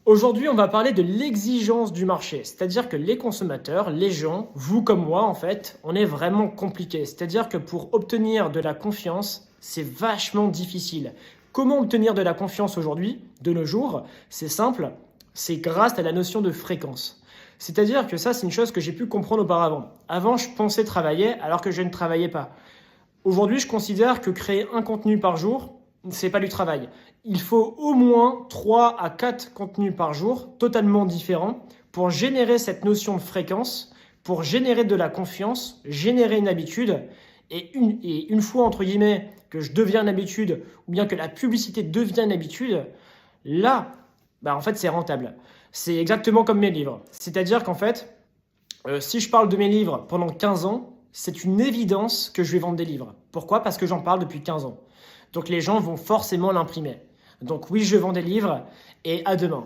Aujourd'hui, on va parler de l'exigence du marché, c'est-à-dire que les consommateurs, les gens, vous comme moi en fait, on est vraiment compliqués. C'est-à-dire que pour obtenir de la confiance, c'est vachement difficile. Comment obtenir de la confiance aujourd'hui, de nos jours? C'est simple, c'est grâce à la notion de fréquence. C'est-à-dire que ça, c'est une chose que j'ai pu comprendre auparavant. Avant, je pensais travailler alors que je ne travaillais pas. Aujourd'hui, je considère que créer un contenu par jour, c'est pas du travail. Il faut au moins 3 à 4 contenus par jour, totalement différents, pour générer cette notion de fréquence, pour générer de la confiance, générer une habitude. Et une fois, entre guillemets, que je deviens une habitude, ou bien que la publicité devient une habitude, là, en fait, c'est rentable. C'est exactement comme mes livres. C'est-à-dire qu'en fait, si je parle de mes livres pendant 15 ans, c'est une évidence que je vais vendre des livres. Pourquoi? Parce que j'en parle depuis 15 ans. Donc les gens vont forcément l'imprimer. Donc oui, je vends des livres et à demain.